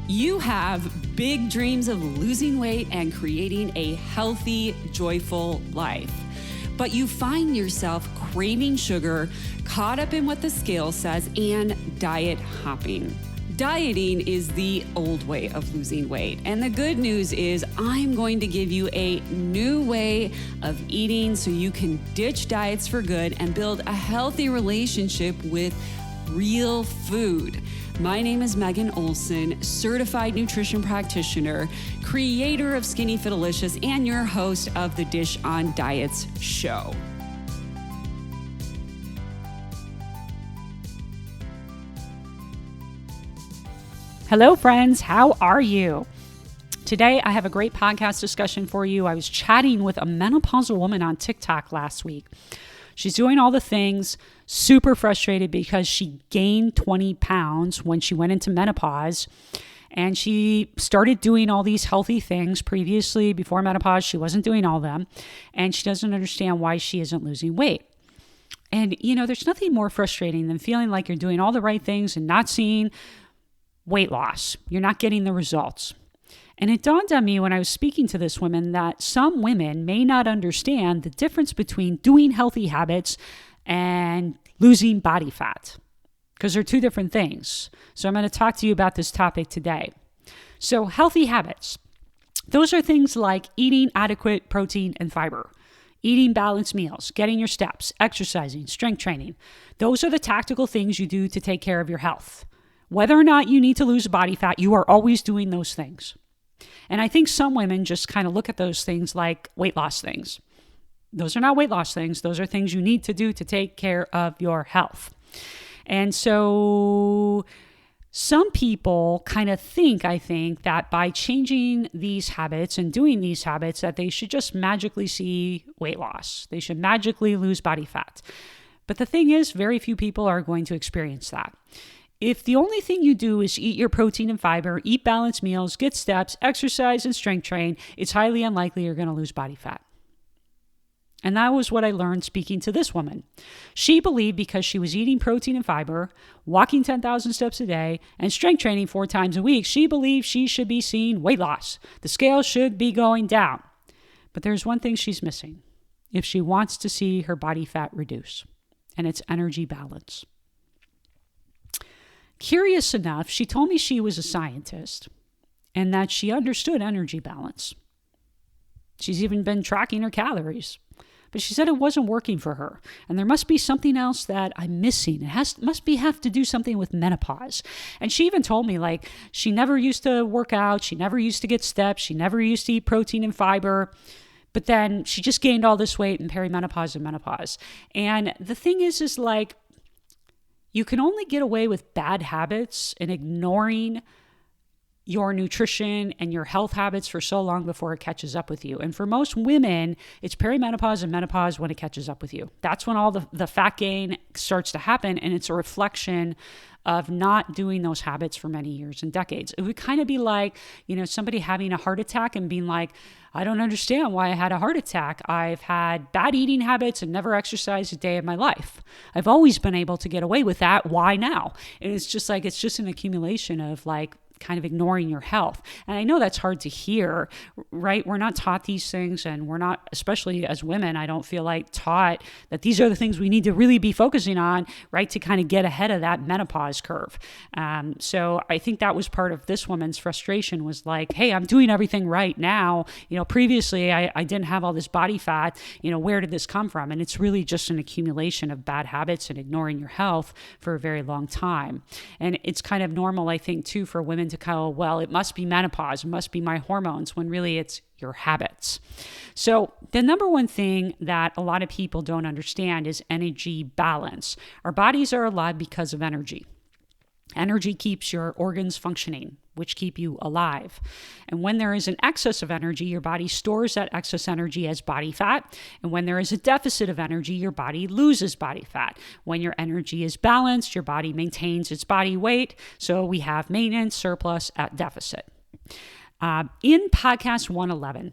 You have big dreams of losing weight and creating a healthy, joyful life. But you find yourself craving sugar, caught up in what the scale says, and diet hopping. Dieting is the old way of losing weight. And the good news is I'm going to give you a new way of eating so you can ditch diets for good and build a healthy relationship with real food. My name is Megan Olson, certified nutrition practitioner, creator of Skinny Fitalicious, and your host of the Dish on Diets show. Hello, friends. How are you? Today, I have a great podcast discussion for you. I was chatting with a menopausal woman on TikTok last week. She's doing all the things, super frustrated because she gained 20 pounds when she went into menopause. And she started doing all these healthy things previously. Before menopause, she wasn't doing all of them. And she doesn't understand why she isn't losing weight. And, there's nothing more frustrating than feeling like you're doing all the right things and not seeing weight loss. You're not getting the results. And it dawned on me when I was speaking to this woman that some women may not understand the difference between doing healthy habits and losing body fat, because they're two different things. So I'm going to talk to you about this topic today. So healthy habits, those are things like eating adequate protein and fiber, eating balanced meals, getting your steps, exercising, strength training. Those are the tactical things you do to take care of your health. Whether or not you need to lose body fat, you are always doing those things. And I think some women just kind of look at those things like weight loss things. Those are not weight loss things. Those are things you need to do to take care of your health. And so some people kind of think, that by changing these habits and doing these habits, that they should just magically see weight loss. They should magically lose body fat. But the thing is, very few people are going to experience that. If the only thing you do is eat your protein and fiber, eat balanced meals, get steps, exercise, and strength train, it's highly unlikely you're going to lose body fat. And that was what I learned speaking to this woman. She believed because she was eating protein and fiber, walking 10,000 steps a day, and strength training 4 times a week, she believed she should be seeing weight loss. The scale should be going down. But there's one thing she's missing if she wants to see her body fat reduce, and it's energy balance. Curious enough, she told me she was a scientist and that she understood energy balance. She's even been tracking her calories, but she said it wasn't working for her. And there must be something else that I'm missing. It have to do something with menopause. And she even told me she never used to work out. She never used to get steps. She never used to eat protein and fiber. But then she just gained all this weight in perimenopause and menopause. And the thing is you can only get away with bad habits and ignoring your nutrition and your health habits for so long before it catches up with you. And for most women, it's perimenopause and menopause when it catches up with you. That's when all the fat gain starts to happen, and it's a reflection of not doing those habits for many years and decades. It would kind of be like, somebody having a heart attack and being like, I don't understand why I had a heart attack. I've had bad eating habits and never exercised a day of my life. I've always been able to get away with that. Why now? And it's just an accumulation of kind of ignoring your health. And I know that's hard to hear, right? We're not taught these things, and we're not, especially as women, I don't feel taught that these are the things we need to really be focusing on, right? To kind of get ahead of that menopause curve. So I think that was part of this woman's frustration was hey, I'm doing everything right now. Previously I didn't have all this body fat. Where did this come from? And it's really just an accumulation of bad habits and ignoring your health for a very long time. And it's kind of normal, I think, too, for women to go, well, it must be menopause, it must be my hormones, when really it's your habits. So the number one thing that a lot of people don't understand is energy balance. Our bodies are alive because of energy. Energy keeps your organs functioning, which keep you alive. And when there is an excess of energy, your body stores that excess energy as body fat. And when there is a deficit of energy, your body loses body fat. When your energy is balanced, your body maintains its body weight. So we have maintenance, surplus, at deficit. In podcast 111,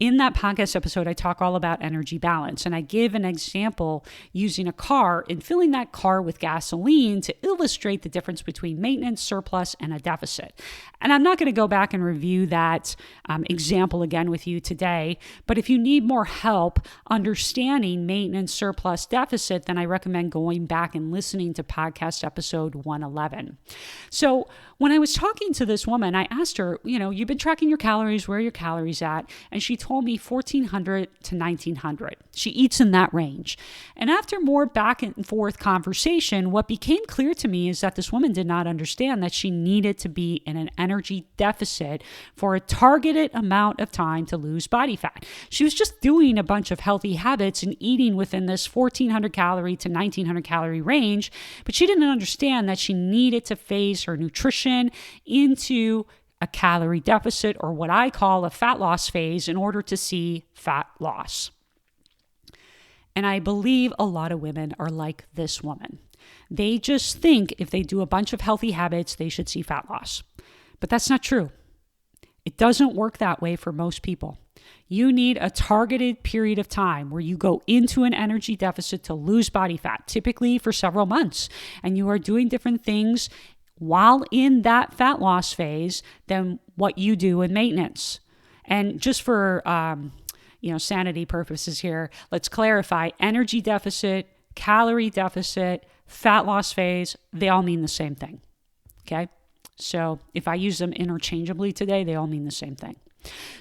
in that podcast episode, I talk all about energy balance, and I give an example using a car and filling that car with gasoline to illustrate the difference between maintenance, surplus, and a deficit. And I'm not going to go back and review that example again with you today, but if you need more help understanding maintenance, surplus, deficit, then I recommend going back and listening to podcast episode 111. So when I was talking to this woman, I asked her, you've been tracking your calories, where are your calories at? And she told me 1,400 to 1,900. She eats in that range. And after more back and forth conversation, what became clear to me is that this woman did not understand that she needed to be in an energy deficit for a targeted amount of time to lose body fat. She was just doing a bunch of healthy habits and eating within this 1,400 calorie to 1,900 calorie range, but she didn't understand that she needed to phase her nutrition into a calorie deficit, or what I call a fat loss phase, in order to see fat loss. And I believe a lot of women are like this woman. They just think if they do a bunch of healthy habits, they should see fat loss. But that's not true. It doesn't work that way for most people. You need a targeted period of time where you go into an energy deficit to lose body fat, typically for several months, and you are doing different things while in that fat loss phase than what you do in maintenance. And just for sanity purposes here, let's clarify: energy deficit, calorie deficit, fat loss phase, they all mean the same thing. Okay? So if I use them interchangeably today, they all mean the same thing.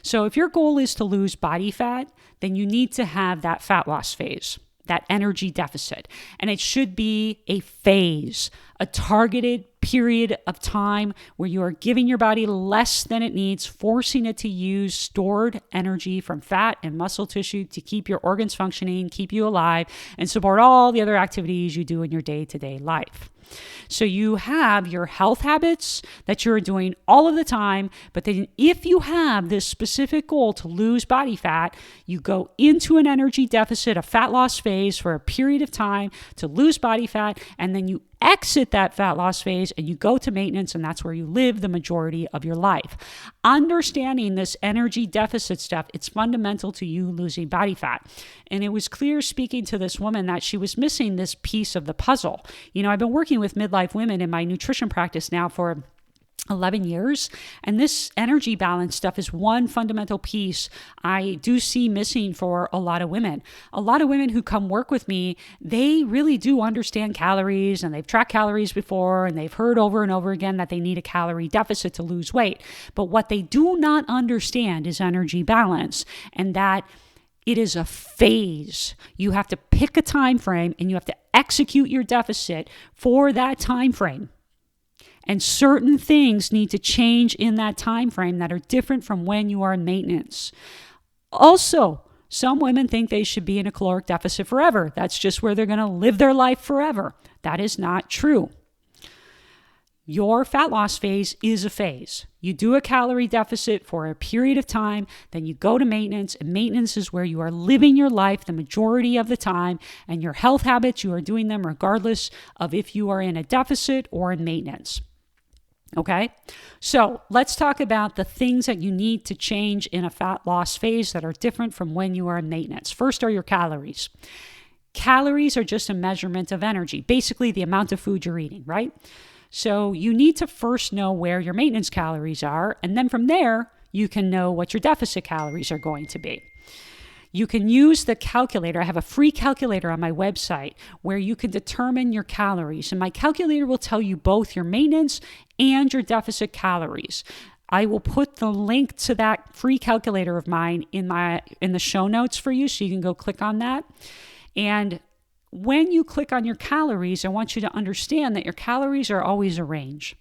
So if your goal is to lose body fat, then you need to have that fat loss phase, that energy deficit. And it should be a phase, a targeted period of time where you are giving your body less than it needs, forcing it to use stored energy from fat and muscle tissue to keep your organs functioning, keep you alive, and support all the other activities you do in your day-to-day life. So you have your health habits that you're doing all of the time, but then if you have this specific goal to lose body fat, you go into an energy deficit, a fat loss phase for a period of time to lose body fat, and then you exit that fat loss phase and you go to maintenance, and that's where you live the majority of your life. Understanding this energy deficit stuff, it's fundamental to you losing body fat. And it was clear speaking to this woman that she was missing this piece of the puzzle. I've been working with midlife women in my nutrition practice now for 11 years. And this energy balance stuff is one fundamental piece I do see missing for a lot of women. A lot of women who come work with me, they really do understand calories, and they've tracked calories before, and they've heard over and over again that they need a calorie deficit to lose weight. But what they do not understand is energy balance, and that it is a phase. You have to pick a time frame and you have to execute your deficit for that time frame. And certain things need to change in that time frame that are different from when you are in maintenance. Also, some women think they should be in a caloric deficit forever. That's just where they're going to live their life forever. That is not true. Your fat loss phase is a phase. You do a calorie deficit for a period of time, then you go to maintenance, and maintenance is where you are living your life the majority of the time, and your health habits, you are doing them regardless of if you are in a deficit or in maintenance. Okay, so let's talk about the things that you need to change in a fat loss phase that are different from when you are in maintenance. First are your calories. Calories are just a measurement of energy, basically the amount of food you're eating, right? So you need to first know where your maintenance calories are, and then from there, you can know what your deficit calories are going to be. You can use the calculator. I have a free calculator on my website where you can determine your calories. And my calculator will tell you both your maintenance and your deficit calories. I will put the link to that free calculator of mine in the show notes for you, so you can go click on that. And when you click on your calories, I want you to understand that your calories are always a range.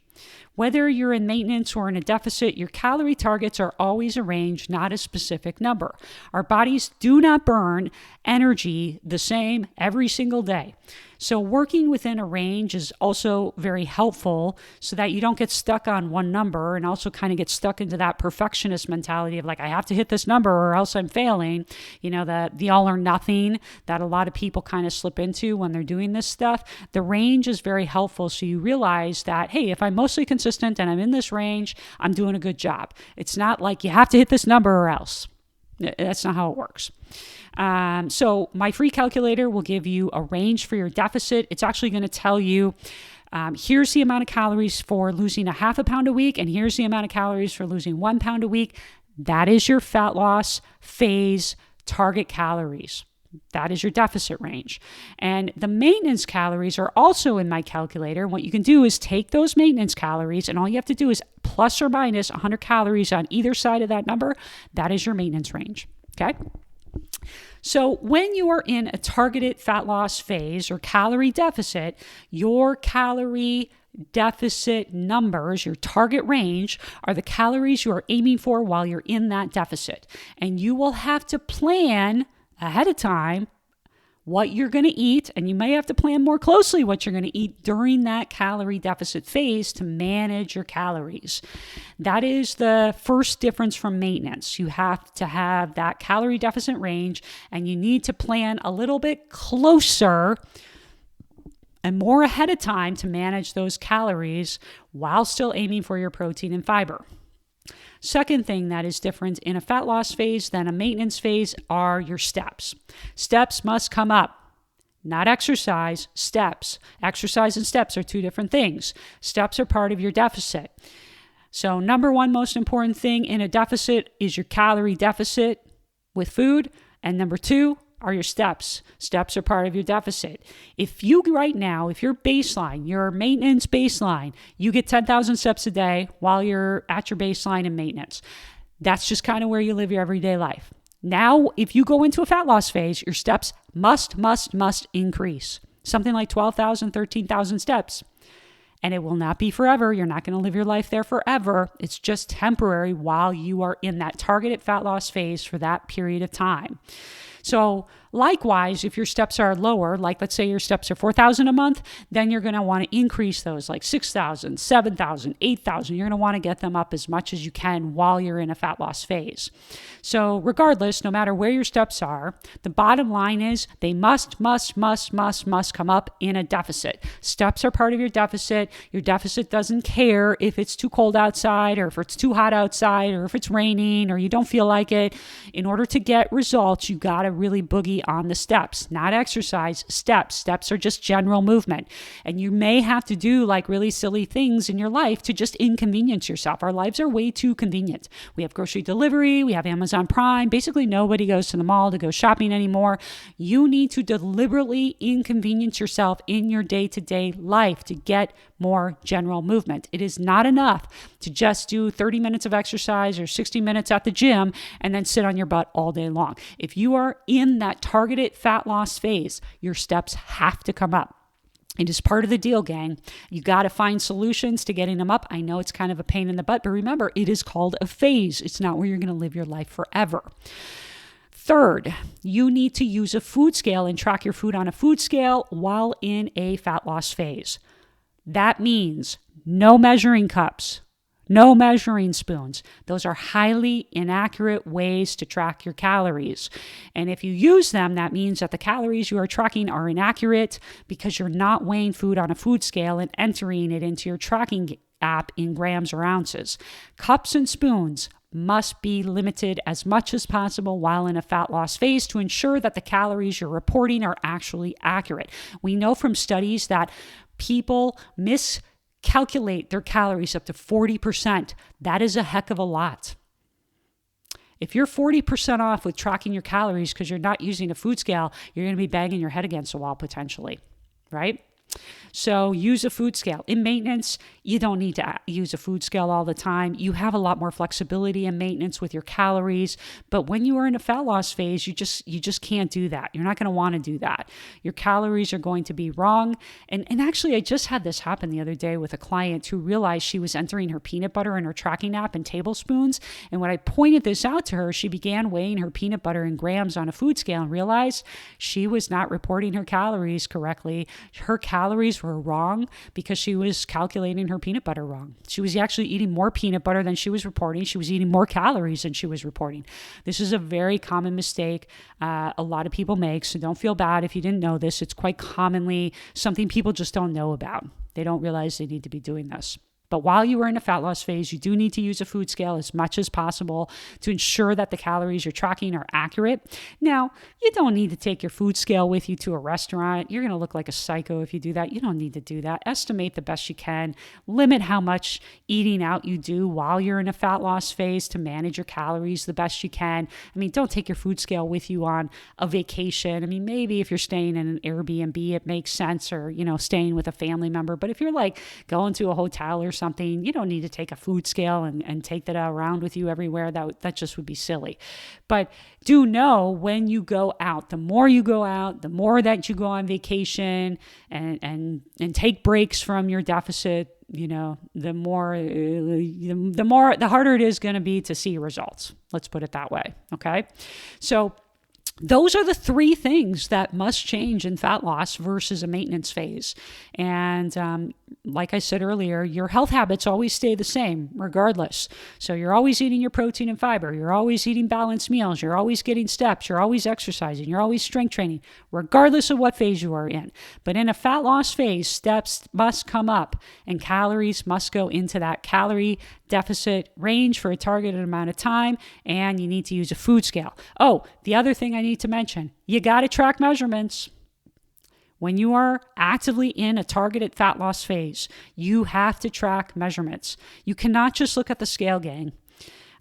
Whether you're in maintenance or in a deficit, your calorie targets are always a range, not a specific number. Our bodies do not burn energy the same every single day. So working within a range is also very helpful so that you don't get stuck on one number and also kind of get stuck into that perfectionist mentality of like, I have to hit this number or else I'm failing. The all or nothing that a lot of people kind of slip into when they're doing this stuff. The range is very helpful, so you realize that, hey, if I'm mostly consistent and I'm in this range, I'm doing a good job. It's not like you have to hit this number or else. That's not how it works. So my free calculator will give you a range for your deficit. It's actually going to tell you, here's the amount of calories for losing a half a pound a week, and here's the amount of calories for losing 1 pound a week. That is your fat loss phase target calories. That is your deficit range. And the maintenance calories are also in my calculator. What you can do is take those maintenance calories, and all you have to do is plus or minus 100 calories on either side of that number. That is your maintenance range. Okay? So when you are in a targeted fat loss phase or calorie deficit, your calorie deficit numbers, your target range, are the calories you are aiming for while you're in that deficit. And you will have to plan ahead of time what you're going to eat, and you may have to plan more closely what you're going to eat during that calorie deficit phase to manage your calories. That is the first difference from maintenance. You have to have that calorie deficit range, and you need to plan a little bit closer and more ahead of time to manage those calories while still aiming for your protein and fiber. Second thing that is different in a fat loss phase than a maintenance phase are your steps. Steps must come up, not exercise, steps. Exercise and steps are two different things. Steps are part of your deficit. So number one most important thing in a deficit is your calorie deficit with food, and number two are your steps. Steps are part of your deficit. If your baseline, your maintenance baseline, you get 10,000 steps a day while you're at your baseline in maintenance, that's just kind of where you live your everyday life. Now, if you go into a fat loss phase, your steps must increase. Something like 12,000, 13,000 steps. And it will not be forever. You're not going to live your life there forever. It's just temporary while you are in that targeted fat loss phase for that period of time. So likewise, if your steps are lower, like let's say your steps are 4,000 a month, then you're going to want to increase those like 6,000, 7,000, 8,000. You're going to want to get them up as much as you can while you're in a fat loss phase. So regardless, no matter where your steps are, the bottom line is they must come up in a deficit. Steps are part of your deficit. Your deficit doesn't care if it's too cold outside or if it's too hot outside or if it's raining or you don't feel like it. In order to get results, you got to really boogie on the steps, not exercise, steps. Steps are just general movement. And you may have to do like really silly things in your life to just inconvenience yourself. Our lives are way too convenient. We have grocery delivery, we have Amazon Prime. Basically, nobody goes to the mall to go shopping anymore. You need to deliberately inconvenience yourself in your day-to-day life to get more general movement. It is not enough to just do 30 minutes of exercise or 60 minutes at the gym and then sit on your butt all day long. If you are in that targeted fat loss phase, your steps have to come up. It is part of the deal, gang. You got to find solutions to getting them up. I know it's kind of a pain in the butt, but remember, it is called a phase. It's not where you're going to live your life forever. Third, you need to use a food scale and track your food on a food scale while in a fat loss phase. That means no measuring cups, no measuring spoons. Those are highly inaccurate ways to track your calories. And if you use them, that means that the calories you are tracking are inaccurate because you're not weighing food on a food scale and entering it into your tracking app in grams or ounces. Cups and spoons must be limited as much as possible while in a fat loss phase to ensure that the calories you're reporting are actually accurate. We know from studies that people miscalculate their calories up to 40%. That is a heck of a lot. If you're 40% off with tracking your calories because you're not using a food scale, you're going to be banging your head against a wall potentially, right? So use a food scale. In maintenance, you don't need to use a food scale all the time. You have a lot more flexibility in maintenance with your calories. But when you are in a fat loss phase, you just can't do that. You're not going to want to do that. Your calories are going to be wrong. And actually, I just had this happen the other day with a client who realized she was entering her peanut butter in her tracking app in tablespoons. And when I pointed this out to her, she began weighing her peanut butter in grams on a food scale and realized she was not reporting her calories correctly. Her calories were wrong because she was calculating her peanut butter wrong. She was actually eating more peanut butter than she was reporting. She was eating more calories than she was reporting. This is a very common mistake a lot of people make, so don't feel bad if you didn't know this. It's quite commonly something people just don't know about. They don't realize they need to be doing this. But while you are in a fat loss phase, you do need to use a food scale as much as possible to ensure that the calories you're tracking are accurate. Now, you don't need to take your food scale with you to a restaurant. You're going to look like a psycho if you do that. You don't need to do that. Estimate the best you can. Limit how much eating out you do while you're in a fat loss phase to manage your calories the best you can. I mean, don't take your food scale with you on a vacation. I mean, maybe if you're staying in an Airbnb, it makes sense, or, staying with a family member. But if you're like going to a hotel or something, you don't need to take a food scale and take that around with you everywhere. That just would be silly. But do know when you go out, the more you go out, the more that you go on vacation and take breaks from your deficit, the harder it is going to be to see results. Let's put it that way. Okay. So those are the three things that must change in fat loss versus a maintenance phase. And like I said earlier, your health habits always stay the same regardless. So you're always eating your protein and fiber. You're always eating balanced meals. You're always getting steps. You're always exercising. You're always strength training, regardless of what phase you are in. But in a fat loss phase, steps must come up and calories must go into that calorie deficit range for a targeted amount of time, and you need to use a food scale. Oh, the other thing I need to mention, you got to track measurements. When you are actively in a targeted fat loss phase, you have to track measurements. You cannot just look at the scale, gang.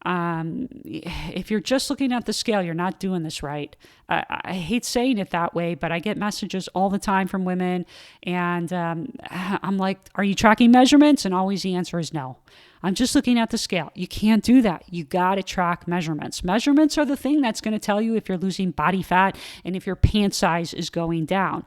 If you're just looking at the scale, you're not doing this right. I hate saying it that way, but I get messages all the time from women, and I'm like, are you tracking measurements? And always the answer is no. I'm just looking at the scale. You can't do that. You got to track measurements. Measurements are the thing that's going to tell you if you're losing body fat and if your pant size is going down.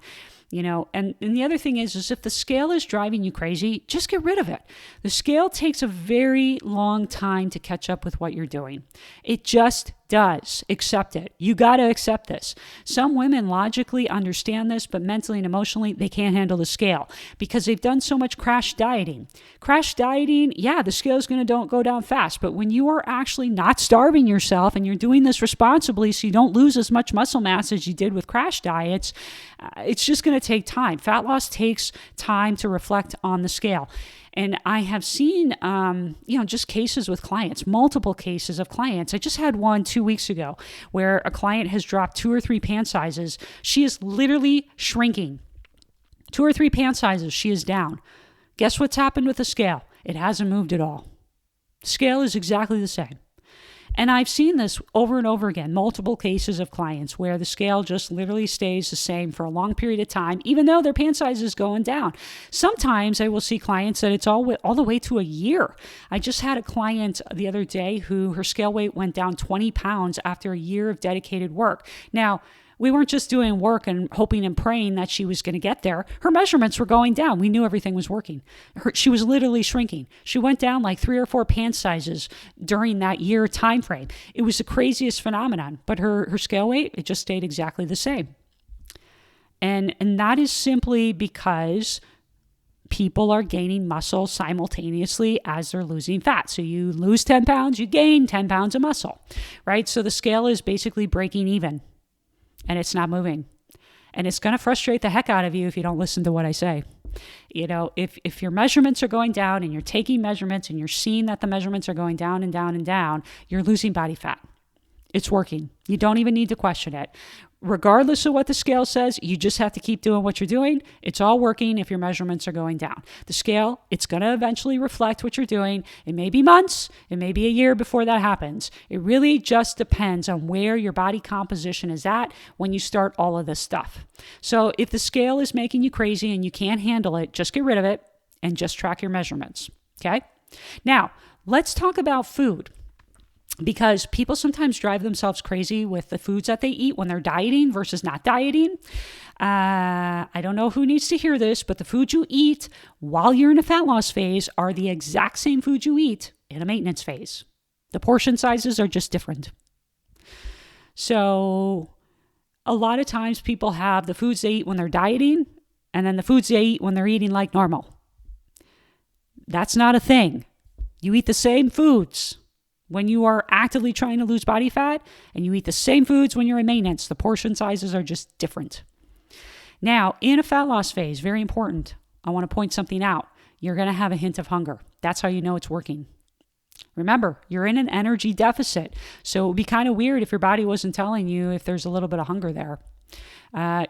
And the other thing is if the scale is driving you crazy, just get rid of it. The scale takes a very long time to catch up with what you're doing. It just does. Accept it. You got to accept this. Some women logically understand this, but mentally and emotionally, they can't handle the scale because they've done so much crash dieting. Crash dieting, yeah, the scale is going to go down fast, but when you are actually not starving yourself and you're doing this responsibly so you don't lose as much muscle mass as you did with crash diets, it's just going to take time. Fat loss takes time to reflect on the scale. And I have seen, just cases with clients, multiple cases of clients. I just had one 2 weeks ago where a client has dropped 2 or 3 pant sizes. She is literally shrinking. 2 or 3 pant sizes, she is down. Guess what's happened with the scale? It hasn't moved at all. Scale is exactly the same. And I've seen this over and over again, multiple cases of clients where the scale just literally stays the same for a long period of time, even though their pant size is going down. Sometimes I will see clients that it's all the way to a year. I just had a client the other day who her scale weight went down 20 pounds after a year of dedicated work. Now, we weren't just doing work and hoping and praying that she was going to get there. Her measurements were going down. We knew everything was working. She was literally shrinking. She went down like 3 or 4 pant sizes during that year time frame. It was the craziest phenomenon, but her scale weight, it just stayed exactly the same. And that is simply because people are gaining muscle simultaneously as they're losing fat. So you lose 10 pounds, you gain 10 pounds of muscle, right? So the scale is basically breaking even. And it's not moving. And it's going to frustrate the heck out of you if you don't listen to what I say. If your measurements are going down and you're taking measurements and you're seeing that the measurements are going down and down and down, you're losing body fat. It's working. You don't even need to question it. Regardless of what the scale says, you just have to keep doing what you're doing. It's all working if your measurements are going down. The scale, it's going to eventually reflect what you're doing. It may be months, it may be a year before that happens. It really just depends on where your body composition is at when you start all of this stuff. So if the scale is making you crazy and you can't handle it, just get rid of it and just track your measurements. Okay? Now, let's talk about food. Because people sometimes drive themselves crazy with the foods that they eat when they're dieting versus not dieting. I don't know who needs to hear this, but the food you eat while you're in a fat loss phase are the exact same food you eat in a maintenance phase. The portion sizes are just different. So a lot of times people have the foods they eat when they're dieting and then the foods they eat when they're eating like normal. That's not a thing. You eat the same foods when you are actively trying to lose body fat, and you eat the same foods when you're in maintenance. The portion sizes are just different. Now, in a fat loss phase, very important, I want to point something out. You're going to have a hint of hunger. That's how you know it's working. Remember, you're in an energy deficit. So it would be kind of weird if your body wasn't telling you if there's a little bit of hunger there.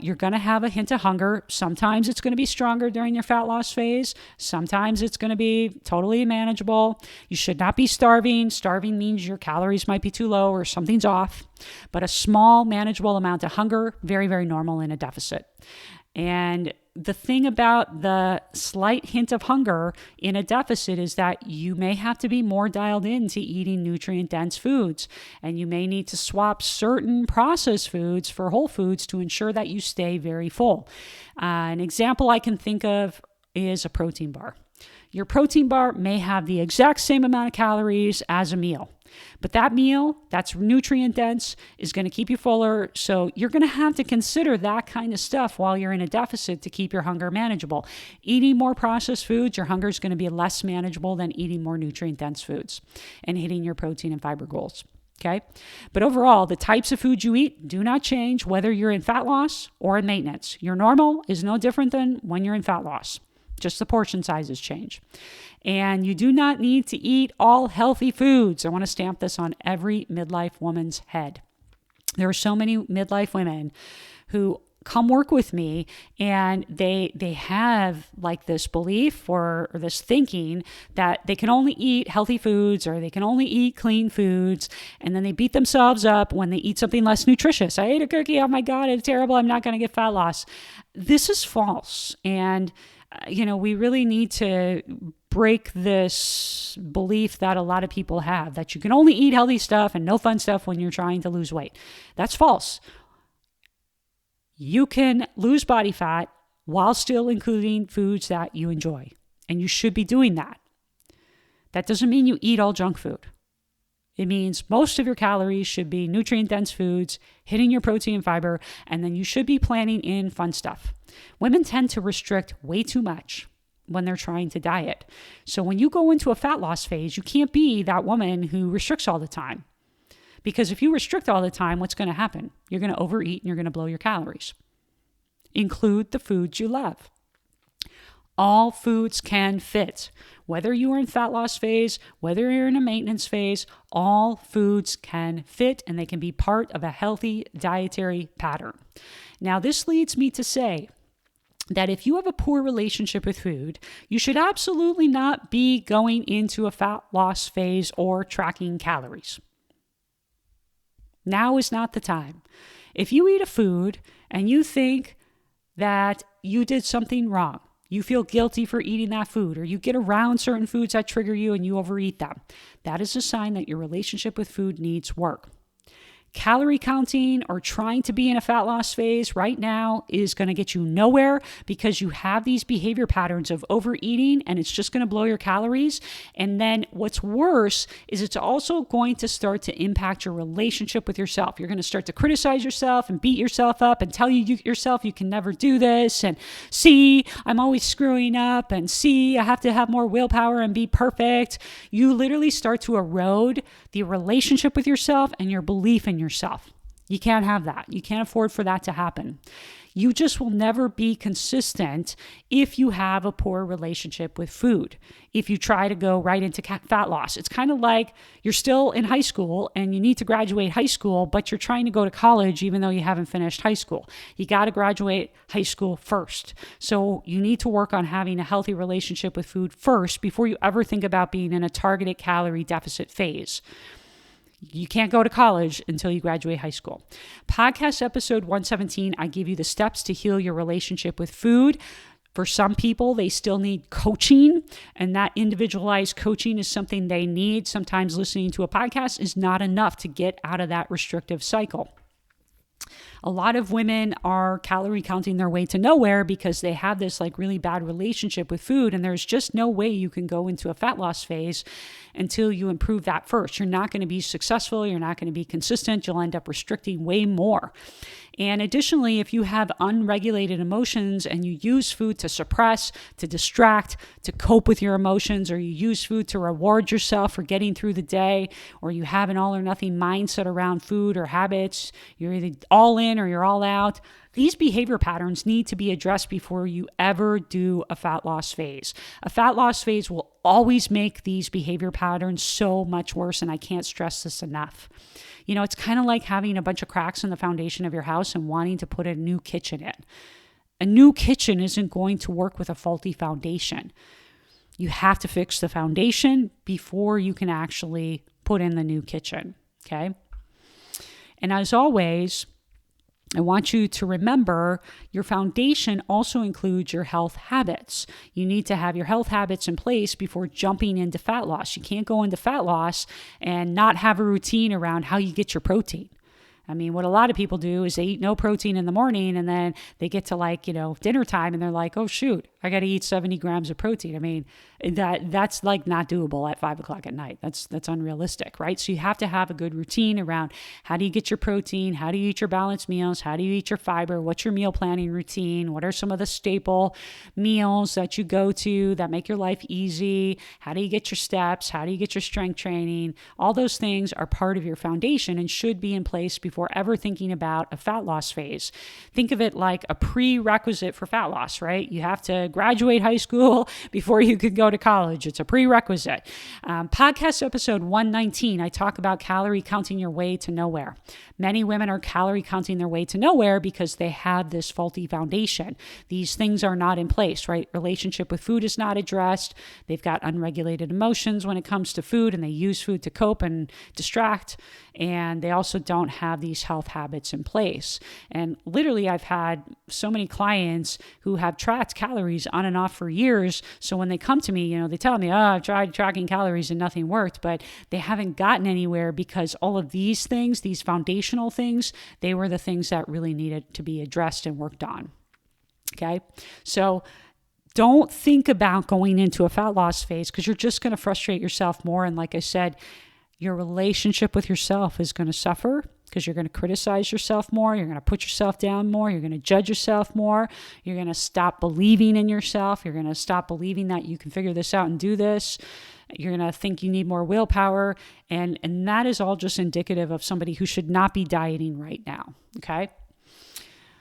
You're going to have a hint of hunger. Sometimes it's going to be stronger during your fat loss phase. Sometimes it's going to be totally manageable. You should not be starving. Starving means your calories might be too low or something's off. But a small, manageable amount of hunger, very, very normal in a deficit. And the thing about the slight hint of hunger in a deficit is that you may have to be more dialed into eating nutrient-dense foods, and you may need to swap certain processed foods for whole foods to ensure that you stay very full. An example I can think of is a protein bar. Your protein bar may have the exact same amount of calories as a meal. But that meal that's nutrient dense is going to keep you fuller. So you're going to have to consider that kind of stuff while you're in a deficit to keep your hunger manageable. Eating more processed foods, your hunger is going to be less manageable than eating more nutrient dense foods and hitting your protein and fiber goals. Okay. But overall, the types of foods you eat do not change whether you're in fat loss or in maintenance. Your normal is no different than when you're in fat loss. Just the portion sizes change. And you do not need to eat all healthy foods. I want to stamp this on every midlife woman's head. There are so many midlife women who come work with me and they have like this belief or this thinking that they can only eat healthy foods or they can only eat clean foods, and then they beat themselves up when they eat something less nutritious. I ate a cookie, oh my God, it's terrible, I'm not going to get fat loss. This is false. And we really need to break this belief that a lot of people have that you can only eat healthy stuff and no fun stuff when you're trying to lose weight. That's false. You can lose body fat while still including foods that you enjoy, and you should be doing that. That doesn't mean you eat all junk food. It means most of your calories should be nutrient-dense foods, hitting your protein and fiber, and then you should be planning in fun stuff. Women tend to restrict way too much when they're trying to diet. So when you go into a fat loss phase, you can't be that woman who restricts all the time. Because if you restrict all the time, what's going to happen? You're going to overeat and you're going to blow your calories. Include the foods you love. All foods can fit. Whether you are in fat loss phase, whether you're in a maintenance phase, all foods can fit and they can be part of a healthy dietary pattern. Now, this leads me to say that if you have a poor relationship with food, you should absolutely not be going into a fat loss phase or tracking calories. Now is not the time. If you eat a food and you think that you did something wrong, you feel guilty for eating that food, or you get around certain foods that trigger you and you overeat them, that is a sign that your relationship with food needs work. Calorie counting or trying to be in a fat loss phase right now is going to get you nowhere because you have these behavior patterns of overeating and it's just going to blow your calories. And then what's worse is it's also going to start to impact your relationship with yourself. You're going to start to criticize yourself and beat yourself up and tell yourself you can never do this. And see, I'm always screwing up. And see, I have to have more willpower and be perfect. You literally start to erode the relationship with yourself and your belief in yourself. You can't have that. You can't afford for that to happen. You just will never be consistent if you have a poor relationship with food. If you try to go right into fat loss, it's kind of like you're still in high school and you need to graduate high school, but you're trying to go to college even though you haven't finished high school. You got to graduate high school first. So you need to work on having a healthy relationship with food first before you ever think about being in a targeted calorie deficit phase. You can't go to college until you graduate high school. Podcast episode 117, I give you the steps to heal your relationship with food. For some people, they still need coaching, and that individualized coaching is something they need. Sometimes listening to a podcast is not enough to get out of that restrictive cycle. A lot of women are calorie counting their way to nowhere because they have this like really bad relationship with food, and there's just no way you can go into a fat loss phase until you improve that first. You're not going to be successful. You're not going to be consistent. You'll end up restricting way more. And additionally, if you have unregulated emotions and you use food to suppress, to distract, to cope with your emotions, or you use food to reward yourself for getting through the day, or you have an all or nothing mindset around food or habits, you're either all all in or you're all out. These behavior patterns need to be addressed before you ever do a fat loss phase. A fat loss phase will always make these behavior patterns so much worse, and I can't stress this enough. It's kind of like having a bunch of cracks in the foundation of your house and wanting to put a new kitchen in. A new kitchen isn't going to work with a faulty foundation. You have to fix the foundation before you can actually put in the new kitchen, okay? And as always, I want you to remember your foundation also includes your health habits. You need to have your health habits in place before jumping into fat loss. You can't go into fat loss and not have a routine around how you get your protein. I mean, what a lot of people do is they eat no protein in the morning and then they get to dinner time and they're like, oh shoot, I got to eat 70 grams of protein. I mean, that's like not doable at 5 o'clock at night. That's unrealistic, right? So you have to have a good routine around how do you get your protein? How do you eat your balanced meals? How do you eat your fiber? What's your meal planning routine? What are some of the staple meals that you go to that make your life easy? How do you get your steps? How do you get your strength training? All those things are part of your foundation and should be in place before ever thinking about a fat loss phase. Think of it like a prerequisite for fat loss, right? You have to graduate high school before you could go to college. It's a prerequisite. Podcast episode 119, I talk about calorie counting your way to nowhere. Many women are calorie counting their way to nowhere because they have this faulty foundation. These things are not in place, right? Relationship with food is not addressed. They've got unregulated emotions when it comes to food, and they use food to cope and distract. And they also don't have these health habits in place. And literally, I've had so many clients who have tracked calories on and off for years. So when they come to me, they tell me, I've tried tracking calories and nothing worked, but they haven't gotten anywhere because all of these things, these foundational things, they were the things that really needed to be addressed and worked on. Okay. So don't think about going into a fat loss phase because you're just going to frustrate yourself more. And like I said, your relationship with yourself is going to suffer because you're going to criticize yourself more. You're going to put yourself down more. You're going to judge yourself more. You're going to stop believing in yourself. You're going to stop believing that you can figure this out and do this. You're going to think you need more willpower. And that is all just indicative of somebody who should not be dieting right now. Okay.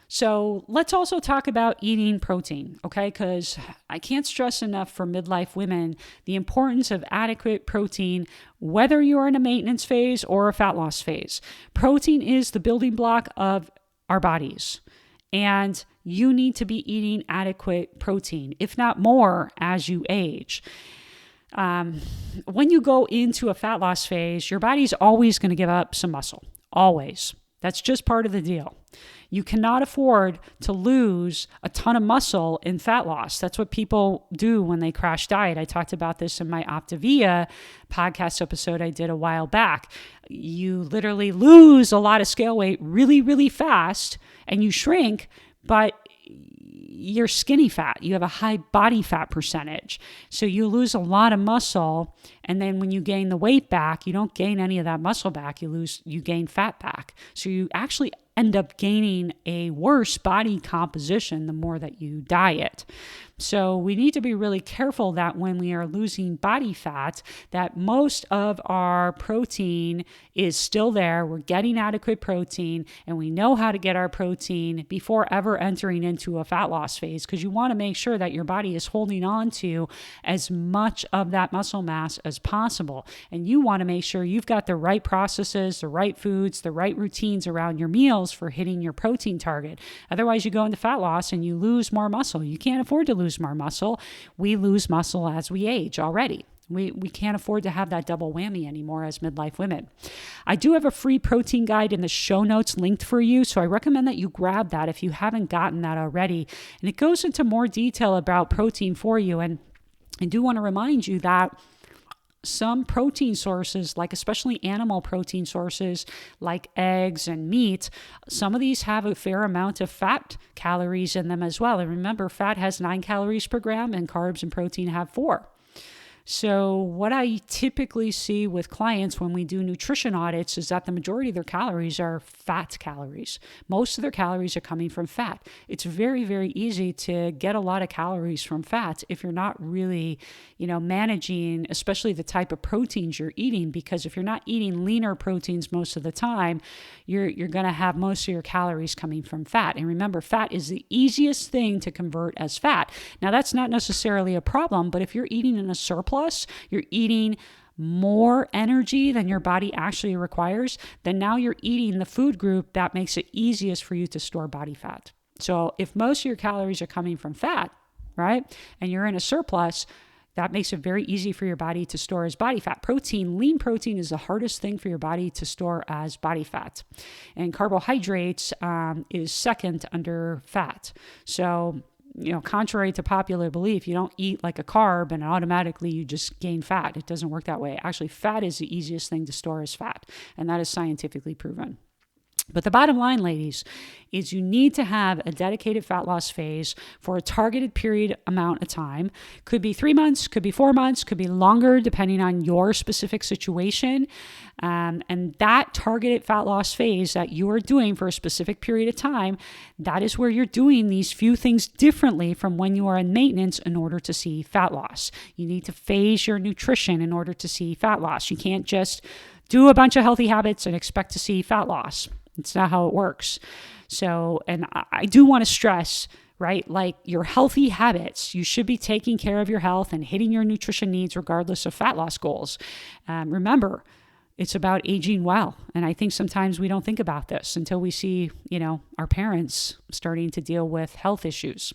So let's also talk about eating protein, okay? Because I can't stress enough for midlife women the importance of adequate protein, whether you're in a maintenance phase or a fat loss phase. Protein is the building block of our bodies, and you need to be eating adequate protein, if not more, as you age. When you go into a fat loss phase, your body's always going to give up some muscle, always. That's just part of the deal. You cannot afford to lose a ton of muscle in fat loss. That's what people do when they crash diet. I talked about this in my Optavia podcast episode I did a while back. You literally lose a lot of scale weight really, really fast and you shrink, but you're skinny fat. You have a high body fat percentage. So you lose a lot of muscle. And then when you gain the weight back, you don't gain any of that muscle back. You gain fat back. So you actually end up gaining a worse body composition the more that you diet. So we need to be really careful that when we are losing body fat, that most of our protein is still there. We're getting adequate protein and we know how to get our protein before ever entering into a fat loss phase, because you want to make sure that your body is holding on to as much of that muscle mass as possible. And you want to make sure you've got the right processes, the right foods, the right routines around your meals for hitting your protein target. Otherwise, you go into fat loss and you lose more muscle. You can't afford to lose more muscle. We lose muscle as we age already. We can't afford to have that double whammy anymore as midlife women. I do have a free protein guide in the show notes linked for you, so I recommend that you grab that if you haven't gotten that already. And it goes into more detail about protein for you. And I do want to remind you that some protein sources, like especially animal protein sources like eggs and meat, some of these have a fair amount of fat calories in them as well. And remember, fat has 9 calories per gram and carbs and protein have 4. So what I typically see with clients when we do nutrition audits is that the majority of their calories are fat calories. Most of their calories are coming from fat. It's very, very easy to get a lot of calories from fat if you're not really, managing, especially the type of proteins you're eating, because if you're not eating leaner proteins most of the time, you're going to have most of your calories coming from fat. And remember, fat is the easiest thing to convert as fat. Now, that's not necessarily a problem, but if you're eating in a surplus, you're eating more energy than your body actually requires, then now you're eating the food group that makes it easiest for you to store body fat. So if most of your calories are coming from fat, right, and you're in a surplus, that makes it very easy for your body to store as body fat. Lean protein is the hardest thing for your body to store as body fat. And carbohydrates is second under fat. So contrary to popular belief, you don't eat like a carb and automatically you just gain fat. It doesn't work that way. Actually, fat is the easiest thing to store as fat, and that is scientifically proven. But the bottom line, ladies, is you need to have a dedicated fat loss phase for a targeted period amount of time. Could be 3 months, could be 4 months, could be longer, depending on your specific situation. And that targeted fat loss phase that you are doing for a specific period of time, that is where you're doing these few things differently from when you are in maintenance in order to see fat loss. You need to phase your nutrition in order to see fat loss. You can't just do a bunch of healthy habits and expect to see fat loss. It's not how it works. So, and I do want to stress, right? Like your healthy habits, you should be taking care of your health and hitting your nutrition needs regardless of fat loss goals. Remember, it's about aging well. And I think sometimes we don't think about this until we see, our parents starting to deal with health issues.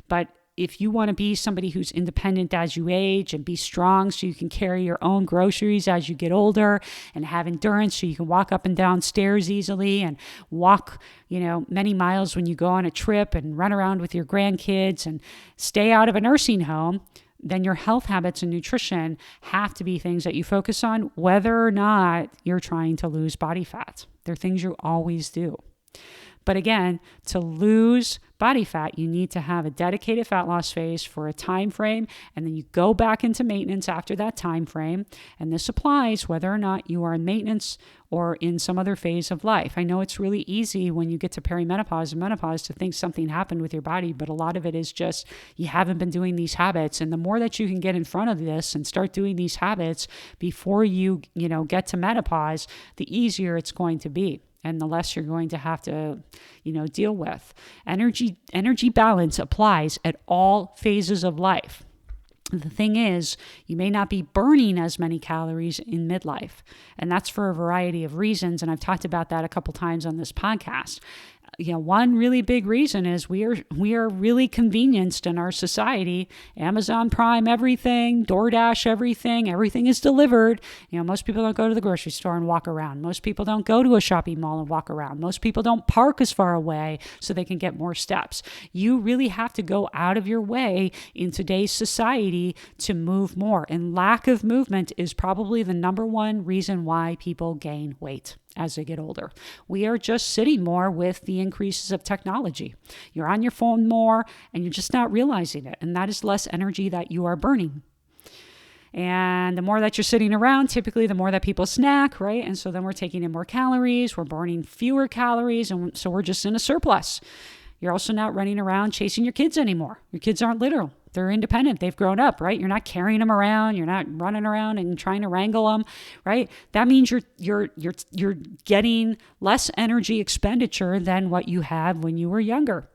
But if you want to be somebody who's independent as you age and be strong so you can carry your own groceries as you get older and have endurance so you can walk up and down stairs easily and walk, many miles when you go on a trip and run around with your grandkids and stay out of a nursing home, then your health habits and nutrition have to be things that you focus on, whether or not you're trying to lose body fat. They're things you always do. But again, to lose body fat, you need to have a dedicated fat loss phase for a time frame, and then you go back into maintenance after that time frame. And this applies whether or not you are in maintenance or in some other phase of life. I know it's really easy when you get to perimenopause and menopause to think something happened with your body, but a lot of it is just you haven't been doing these habits. And the more that you can get in front of this and start doing these habits before you get to menopause, the easier it's going to be, and the less you're going to have to, deal with. Energy balance applies at all phases of life. The thing is, you may not be burning as many calories in midlife, and that's for a variety of reasons, and I've talked about that a couple times on this podcast. One really big reason is we are really convenienced in our society. Amazon Prime everything, DoorDash everything is delivered. Most people don't go to the grocery store and walk around. Most people don't go to a shopping mall and walk around. Most people don't park as far away so they can get more steps. You really have to go out of your way in today's society to move more. And lack of movement is probably the number one reason why people gain weight as they get older. We are just sitting more with the increases of technology. You're on your phone more and you're just not realizing it. And that is less energy that you are burning. And the more that you're sitting around, typically the more that people snack, right? And so then we're taking in more calories, we're burning fewer calories, and so we're just in a surplus. You're also not running around chasing your kids anymore. Your kids aren't little. They're independent. They've grown up, right? You're not carrying them around. You're not running around and trying to wrangle them, right? That means you're getting less energy expenditure than what you had when you were younger,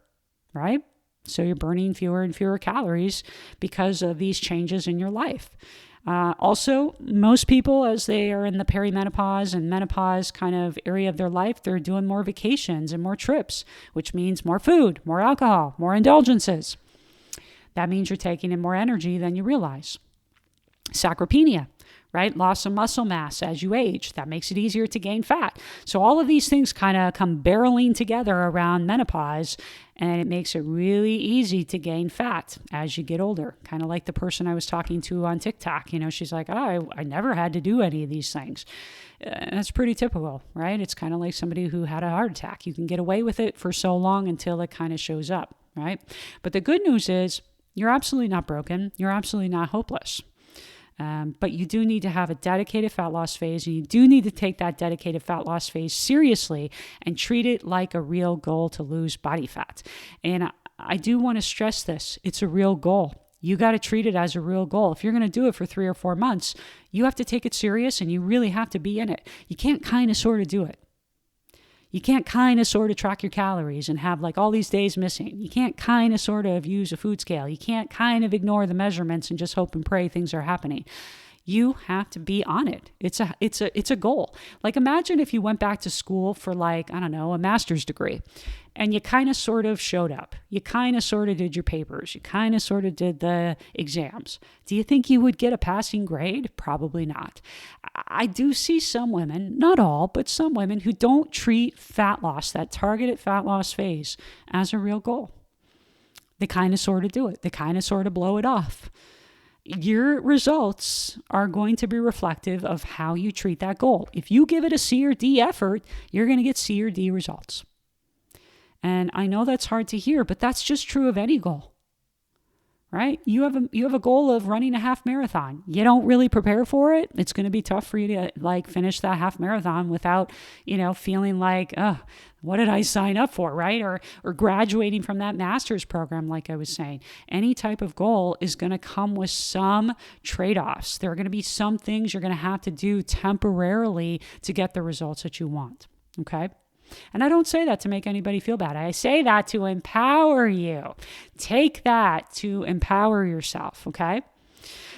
right? So you're burning fewer and fewer calories because of these changes in your life. Also, most people, as they are in the perimenopause and menopause kind of area of their life, they're doing more vacations and more trips, which means more food, more alcohol, more indulgences. That means you're taking in more energy than you realize. Sarcopenia, right? Loss of muscle mass as you age. That makes it easier to gain fat. So all of these things kind of come barreling together around menopause, and it makes it really easy to gain fat as you get older. Kind of like the person I was talking to on TikTok. She's like, oh, I never had to do any of these things. And that's pretty typical, right? It's kind of like somebody who had a heart attack. You can get away with it for so long until it kind of shows up, right? But the good news is you're absolutely not broken. You're absolutely not hopeless. But you do need to have a dedicated fat loss phase, and you do need to take that dedicated fat loss phase seriously and treat it like a real goal to lose body fat. And I do want to stress this. It's a real goal. You got to treat it as a real goal. If you're going to do it for 3 or 4 months, you have to take it serious and you really have to be in it. You can't kind of sort of do it. You can't kind of sort of track your calories and have like all these days missing. You can't kind of sort of use a food scale. You can't kind of ignore the measurements and just hope and pray things are happening. You have to be on it. It's a goal. Like imagine if you went back to school for like, I don't know, a master's degree and you kind of sort of showed up. You kind of sort of did your papers. You kind of sort of did the exams. Do you think you would get a passing grade? Probably not. I do see some women, not all, but some women who don't treat fat loss, that targeted fat loss phase, as a real goal. They kind of sort of do it. They kind of sort of blow it off. Your results are going to be reflective of how you treat that goal. If you give it a C or D effort, you're going to get C or D results. And I know that's hard to hear, but that's just true of any goal, right? You have a goal of running a half marathon. You don't really prepare for it. It's going to be tough for you to like finish that half marathon without, feeling like, what did I sign up for, right? Or graduating from that master's program, like I was saying. Any type of goal is going to come with some trade-offs. There are going to be some things you're going to have to do temporarily to get the results that you want, okay? And I don't say that to make anybody feel bad. I say that to empower you. Take that to empower yourself, okay?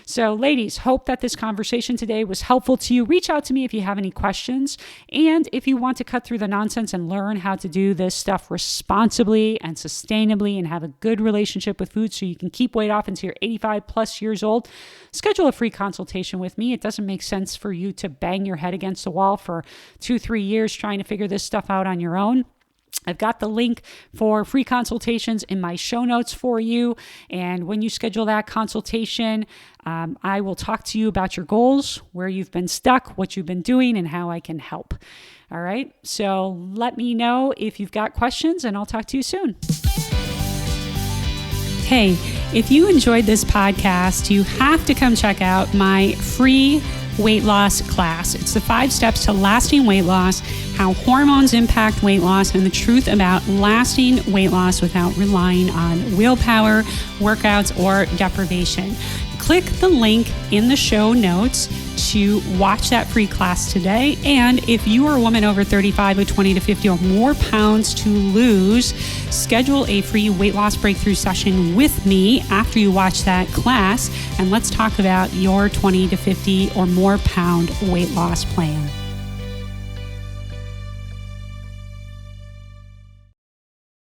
So ladies, hope that this conversation today was helpful to you. Reach out to me if you have any questions. And if you want to cut through the nonsense and learn how to do this stuff responsibly and sustainably and have a good relationship with food so you can keep weight off until you're 85 plus years old, schedule a free consultation with me. It doesn't make sense for you to bang your head against the wall for 2-3 years trying to figure this stuff out on your own. I've got the link for free consultations in my show notes for you. And when you schedule that consultation, I will talk to you about your goals, where you've been stuck, what you've been doing, and how I can help. All right. So let me know if you've got questions, and I'll talk to you soon. Hey, if you enjoyed this podcast, you have to come check out my free weight loss class. It's the 5 steps to lasting weight loss, how hormones impact weight loss, and the truth about lasting weight loss without relying on willpower, workouts, or deprivation. Click the link in the show notes to watch that free class today. And if you are a woman over 35 with 20 to 50 or more pounds to lose, schedule a free weight loss breakthrough session with me after you watch that class. And let's talk about your 20 to 50 or more pound weight loss plan.